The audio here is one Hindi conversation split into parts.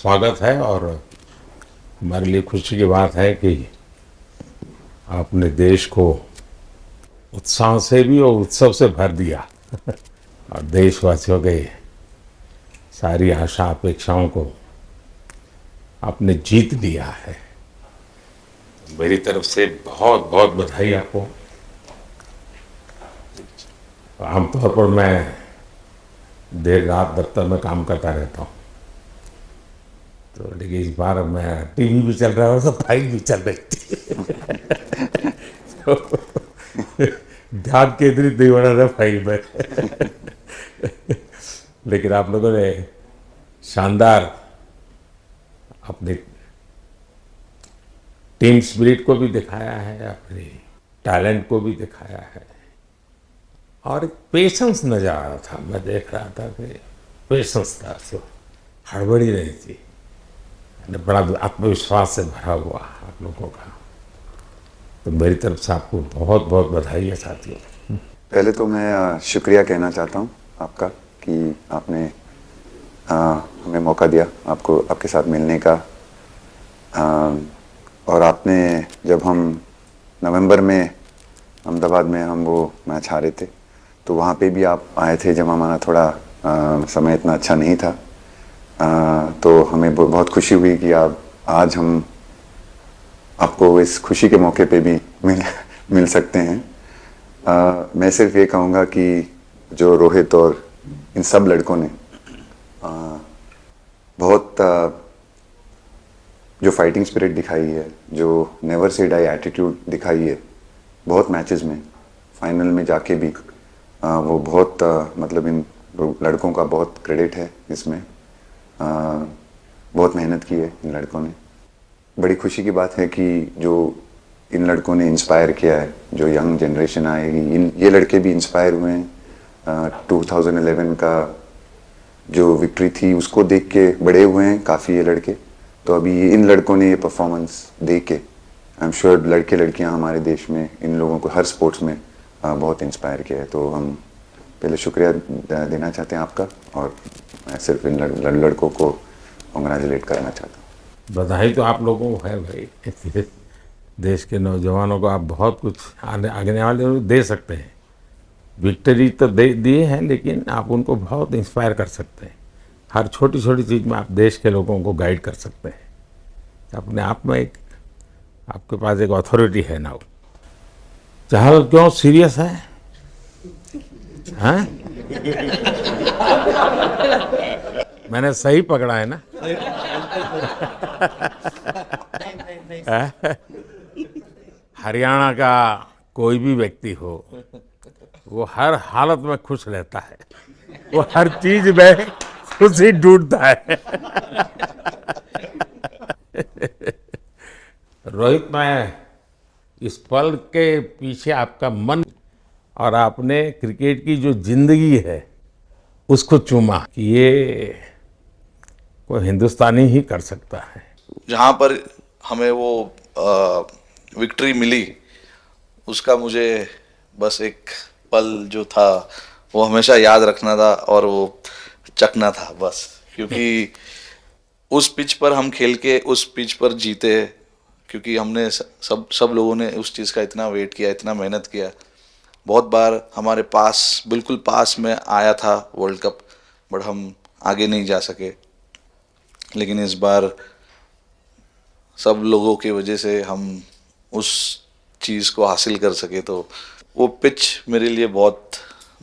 स्वागत है और हमारे लिए खुशी की बात है कि आपने देश को उत्साह से भी और उत्सव से भर दिया और देशवासियों के सारी आशा अपेक्षाओं को आपने जीत लिया है। मेरी तरफ से बहुत बहुत बधाई आपको। आमतौर पर मैं देर रात दफ्तर में काम करता रहता हूँ, तो लेकिन इस बार मैं टीवी भी चल रहा है और फाइल भी चल रही थी तो ध्यान केंद्रित नहीं हो रहा था फाइल में लेकिन आप लोगों ने शानदार अपनी टीम स्पिरिट को भी दिखाया है, अपने टैलेंट को भी दिखाया है और एक पेशेंस नजर आ रहा था। मैं देख रहा था कि पेशेंस था, तो हड़बड़ी नहीं थी, बड़ा आत्मविश्वास से भरा हुआ आप लोगों का। तो मेरी तरफ से आपको बहुत बहुत बधाई है साथियों। पहले तो मैं शुक्रिया कहना चाहता हूँ आपका कि आपने हमें मौका दिया आपको आपके साथ मिलने का। और आपने जब हम नवंबर में अहमदाबाद में हम वो मैच हारे थे, तो वहाँ पे भी आप आए थे जब हमारा थोड़ा समय इतना अच्छा नहीं था। तो हमें बहुत खुशी हुई कि आप आज हम आपको इस खुशी के मौके पे भी मिल सकते हैं। मैं सिर्फ ये कहूँगा कि जो रोहित और इन सब लड़कों ने बहुत जो फाइटिंग स्पिरिट दिखाई है, जो नेवर से डाई एटीट्यूड दिखाई है, बहुत मैचेस में फाइनल में जाके भी वो बहुत मतलब इन लड़कों का बहुत क्रेडिट है इसमें। बहुत मेहनत की है इन लड़कों ने। बड़ी खुशी की बात है कि जो इन लड़कों ने इंस्पायर किया है, जो यंग जनरेशन आएगी, ये लड़के भी इंस्पायर हुए हैं। 2011 का जो विक्ट्री थी उसको देख के बड़े हुए हैं काफ़ी ये लड़के। तो अभी इन लड़कों ने ये परफॉर्मेंस दे के आई एम श्योर लड़के लड़कियां हमारे देश में इन लोगों को हर स्पोर्ट्स में बहुत इंस्पायर किया है। तो हम पहले शुक्रिया देना चाहते हैं आपका, और मैं सिर्फ इन लड़कों को कॉन्ग्रेचुलेट करना चाहता हूँ। बधाई तो आप लोगों को है भाई देश के नौजवानों को आप बहुत कुछ आगे वाले दे सकते हैं। विक्ट्री तो दिए हैं, लेकिन आप उनको बहुत इंस्पायर कर सकते हैं। हर छोटी छोटी चीज़ में आप देश के लोगों को गाइड कर सकते हैं। अपने आप में एक आपके पास एक अथॉरिटी है ना। चहल क्यों सीरियस है, हैं? मैंने सही पकड़ा है ना? हरियाणा का कोई भी व्यक्ति हो, वो हर हालत में खुश रहता है, वो हर चीज में खुशी ढूंढता है रोहित, मैं इस पल के पीछे आपका मन और आपने क्रिकेट की जो जिंदगी है उसको चूमा कि ये कोई हिंदुस्तानी ही कर सकता है। जहाँ पर हमें वो विक्ट्री मिली, उसका मुझे बस एक पल जो था वो हमेशा याद रखना था और वो चखना था बस। क्योंकि उस पिच पर हम खेल के उस पिच पर जीते, क्योंकि हमने सब लोगों ने उस चीज़ का इतना वेट किया, इतना मेहनत किया। बहुत बार हमारे पास, बिल्कुल पास में आया था वर्ल्ड कप, बट हम आगे नहीं जा सके। लेकिन इस बार सब लोगों की वजह से हम उस चीज़ को हासिल कर सके। तो वो पिच मेरे लिए बहुत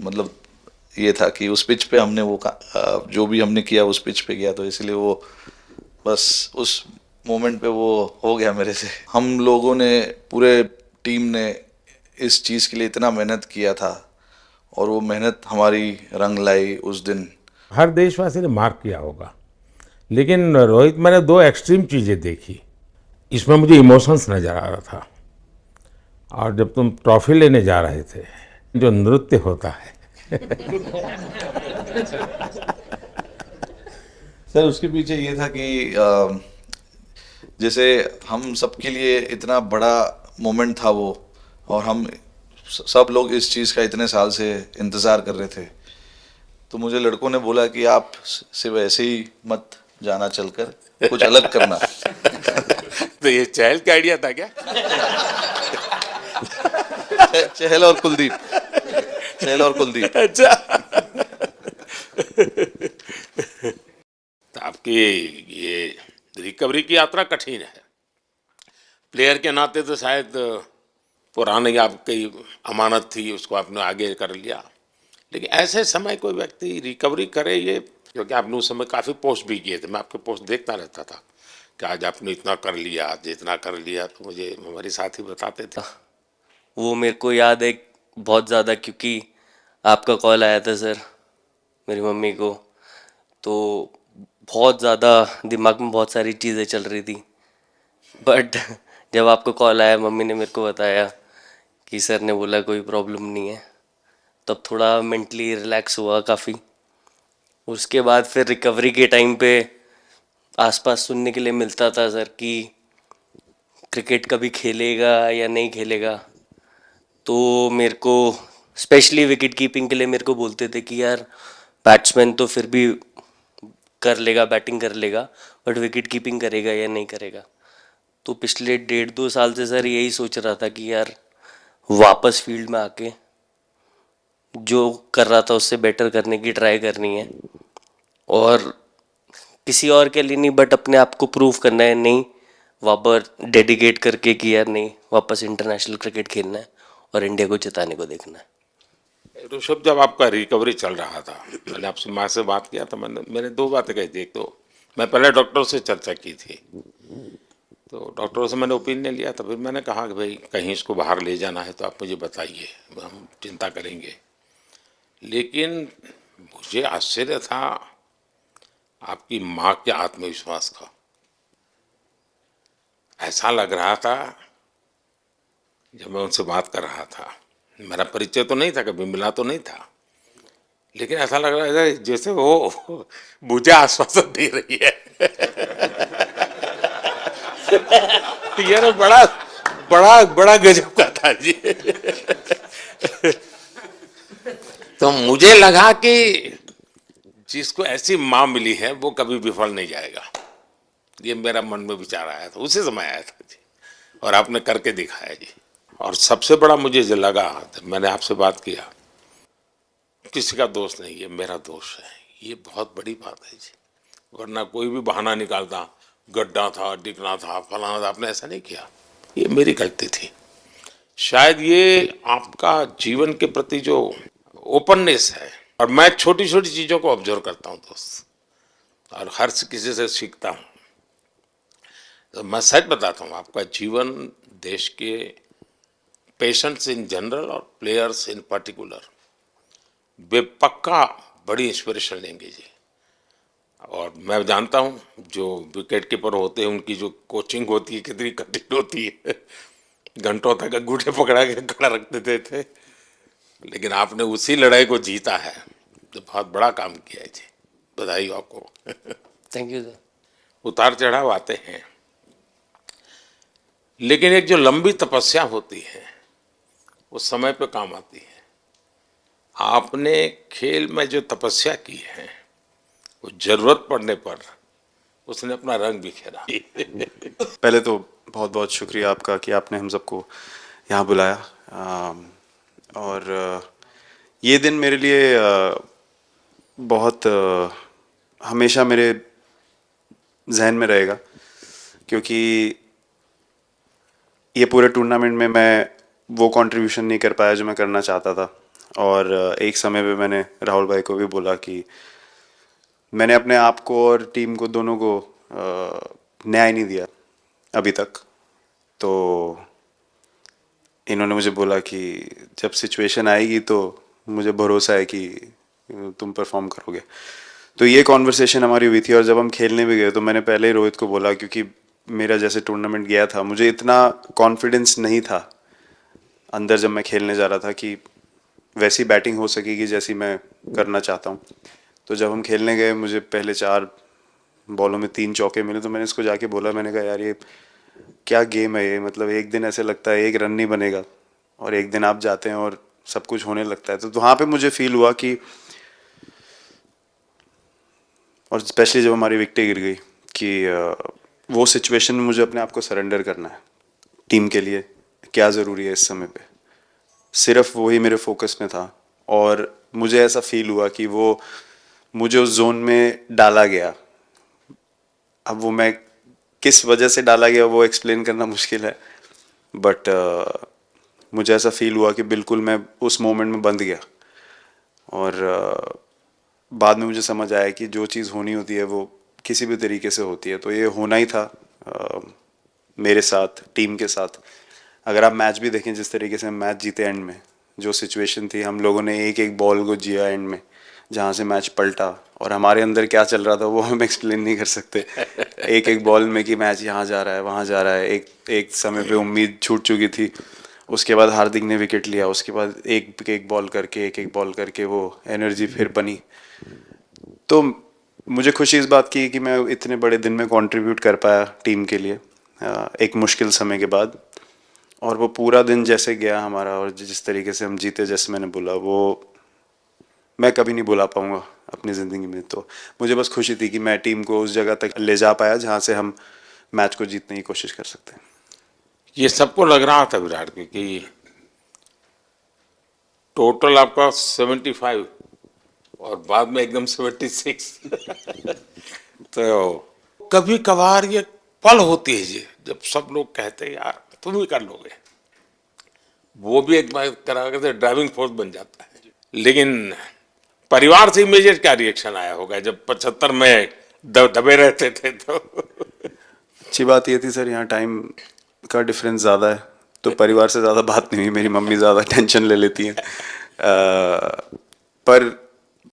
मतलब ये था कि उस पिच पे हमने वो जो भी हमने किया उस पिच पे किया, तो इसलिए वो बस उस मोमेंट पे वो हो गया मेरे से। हम लोगों ने, पूरे टीम ने इस चीज़ के लिए इतना मेहनत किया था और वो मेहनत हमारी रंग लाई उस दिन। हर देशवासी ने मार्क किया होगा, लेकिन रोहित मैंने दो एक्सट्रीम चीज़ें देखी, इसमें मुझे इमोशंस नज़र आ रहा था। और जब तुम ट्रॉफी लेने जा रहे थे, जो नृत्य होता है सर उसके पीछे ये था कि जैसे हम सबके लिए इतना बड़ा मोमेंट था वो, और हम सब लोग इस चीज़ का इतने साल से इंतज़ार कर रहे थे। तो मुझे लड़कों ने बोला कि आप सिर्फ ऐसे ही मत जाना चलकर, कुछ अलग करना। तो ये चहल का आइडिया था क्या? चहल और कुलदीप, चहल और कुलदीप। अच्छा। तो आपकी ये रिकवरी की यात्रा कठिन है। प्लेयर के नाते तो शायद पुरानी आपकी अमानत थी, उसको आपने आगे कर लिया, लेकिन ऐसे समय कोई व्यक्ति रिकवरी करे, ये क्योंकि आपने उस समय काफ़ी पोस्ट भी किए थे, मैं आपके पोस्ट देखता रहता था कि आज आपने इतना कर लिया, आज इतना कर लिया, तो मुझे हमारे साथी बताते थे। वो मेरे को याद है बहुत ज़्यादा, क्योंकि आपका कॉल आया था सर मेरी मम्मी को, तो बहुत ज़्यादा दिमाग में बहुत सारी चीज़ें चल रही थी। बट जब आपका कॉल आया, मम्मी ने मेरे को बताया कि सर ने बोला कोई प्रॉब्लम नहीं है, तब थोड़ा मेंटली रिलैक्स हुआ काफ़ी। उसके बाद फिर रिकवरी के टाइम पे आसपास सुनने के लिए मिलता था सर कि क्रिकेट कभी खेलेगा या नहीं खेलेगा, तो मेरे को स्पेशली विकेट कीपिंग के लिए मेरे को बोलते थे कि यार बैट्समैन तो फिर भी कर लेगा, बैटिंग कर लेगा, बट विकेट कीपिंग करेगा या नहीं करेगा। तो पिछले 1.5-2 साल से सर यही सोच रहा था कि यार वापस फील्ड में आके जो कर रहा था उससे बेटर करने की ट्राई करनी है, और किसी और के लिए नहीं बट अपने आप को प्रूव करना है, नहीं वापस डेडिकेट करके कि यार नहीं, वापस इंटरनेशनल क्रिकेट खेलना है और इंडिया को जिताने को देखना है। ऋषभ, जब आपका रिकवरी चल रहा था, मैंने आपसे माँ से बात किया था, मैंने दो बातें कही थी। एक तो मैं पहले डॉक्टर से चर्चा की थी, तो डॉक्टरों से मैंने ओपिनियन लिया था, फिर मैंने कहा कि भाई कहीं इसको बाहर ले जाना है तो आप मुझे बताइए, हम चिंता करेंगे। लेकिन मुझे आश्चर्य था आपकी माँ के आत्मविश्वास का। ऐसा लग रहा था जब मैं उनसे बात कर रहा था, मेरा परिचय तो नहीं था, कभी मिला तो नहीं था, लेकिन ऐसा लग रहा था जैसे वो मुझे आश्वासन दे रही है। यार बड़ा बड़ा बड़ा गजब का था जी। तो मुझे लगा कि जिसको ऐसी माँ मिली है वो कभी विफल नहीं जाएगा, ये मेरा मन में विचार आया था, उसी समय आया था जी, और आपने करके दिखाया जी। और सबसे बड़ा मुझे जो लगा, मैंने आपसे बात किया, किसी का दोष नहीं, ये मेरा दोष है, ये बहुत बड़ी बात है जी। वरना कोई भी बहाना निकालता, गड्ढा था, डिगना था, फलाना था, आपने ऐसा नहीं किया, ये मेरी गलती थी। शायद ये आपका जीवन के प्रति जो ओपननेस है, और मैं छोटी छोटी चीज़ों को ऑब्जर्व करता हूँ दोस्त, और हर किसी से सीखता हूँ। तो मैं सच बताता हूँ, आपका जीवन देश के पेशेंट्स इन जनरल और प्लेयर्स इन पर्टिकुलर वे पक्का बड़ी इंस्पिरेशन लेंगे जी। और मैं जानता हूँ जो विकेट कीपर होते हैं उनकी जो कोचिंग होती है कितनी कठिन होती है, घंटों तक अंगूठे पकड़ा के खड़ा रख देते थे, लेकिन आपने उसी लड़ाई को जीता है, तो बहुत बड़ा काम किया है जी, बधाई हो आपको। Thank you sir. उतार चढ़ाव आते हैं, लेकिन एक जो लंबी तपस्या होती है वो समय पे काम आती है। आपने खेल में जो तपस्या की है वो जरूरत पड़ने पर उसने अपना रंग बिखेरा। पहले तो बहुत बहुत शुक्रिया आपका कि आपने हम सबको यहाँ बुलाया, और ये दिन मेरे लिए बहुत हमेशा मेरे जहन में रहेगा, क्योंकि ये पूरे टूर्नामेंट में मैं वो कंट्रीब्यूशन नहीं कर पाया जो मैं करना चाहता था। और एक समय पे मैंने राहुल भाई को भी बोला कि मैंने अपने आप को और टीम को दोनों को न्याय नहीं दिया अभी तक। तो इन्होंने मुझे बोला कि जब सिचुएशन आएगी तो मुझे भरोसा है कि तुम परफॉर्म करोगे। तो ये कॉन्वर्सेशन हमारी हुई थी, और जब हम खेलने भी गए तो मैंने पहले ही रोहित को बोला, क्योंकि मेरा जैसे टूर्नामेंट गया था मुझे इतना कॉन्फिडेंस नहीं था अंदर जब मैं खेलने जा रहा था कि वैसी बैटिंग हो सकेगी जैसी मैं करना चाहता हूँ। तो जब हम खेलने गए मुझे पहले 4 बॉलों में 3 चौके मिले, तो मैंने इसको जाके बोला, मैंने कहा यार ये क्या गेम है ये, मतलब एक दिन ऐसे लगता है एक रन नहीं बनेगा और एक दिन आप जाते हैं और सब कुछ होने लगता है। तो वहाँ पे मुझे फील हुआ कि और स्पेशली जब हमारी विकेटें गिर गई कि वो सिचुएशन में मुझे अपने आप को सरेंडर करना है। टीम के लिए क्या ज़रूरी है इस समय पे, सिर्फ वही मेरे फोकस में था। और मुझे ऐसा फील हुआ कि वो मुझे उस जोन में डाला गया। अब वो मैं किस वजह से डाला गया वो एक्सप्लेन करना मुश्किल है, बट मुझे ऐसा फील हुआ कि बिल्कुल मैं उस मोमेंट में बंद गया। और बाद में मुझे समझ आया कि जो चीज़ होनी होती है वो किसी भी तरीके से होती है, तो ये होना ही था मेरे साथ, टीम के साथ। अगर आप मैच भी देखें, जिस तरीके से हम मैच जीते एंड में, जो सिचुएशन थी, हम लोगों ने एक एक बॉल को जिया एंड में, जहाँ से मैच पलटा, और हमारे अंदर क्या चल रहा था वो हम एक्सप्लेन नहीं कर सकते। एक एक बॉल में कि मैच यहाँ जा रहा है, वहाँ जा रहा है। एक समय पे उम्मीद छूट चुकी थी, उसके बाद हार्दिक ने विकेट लिया, उसके बाद एक एक बॉल करके वो एनर्जी फिर बनी। तो मुझे खुशी इस बात की कि मैं इतने बड़े दिन में कंट्रीब्यूट कर पाया टीम के लिए एक मुश्किल समय के बाद। और वो पूरा दिन जैसे गया हमारा, और जिस तरीके से हम जीते, जैसे मैंने बोला, वो मैं कभी नहीं भुला पाऊंगा अपनी ज़िंदगी में। तो मुझे बस खुशी थी कि मैं टीम को उस जगह तक ले जा पाया जहाँ से हम मैच को जीतने की कोशिश कर सकते हैं। ये सबको लग रहा था विराट के कि टोटल आपका 75 और बाद में एकदम 76। तो कभी कभार ये पल होती है जी, जब सब लोग कहते हैं यार तुम ही कर लोगे, वो भी एक बार तरह से ड्राइविंग फोर्स बन जाता है। लेकिन परिवार से इमीडिएट क्या रिएक्शन आया होगा जब 75 में दबे रहते थे? तो अच्छी बात ये थी सर, यहाँ टाइम का डिफरेंस ज़्यादा है, तो परिवार से ज़्यादा बात नहीं हुई। मेरी मम्मी ज़्यादा टेंशन ले लेती हैं, पर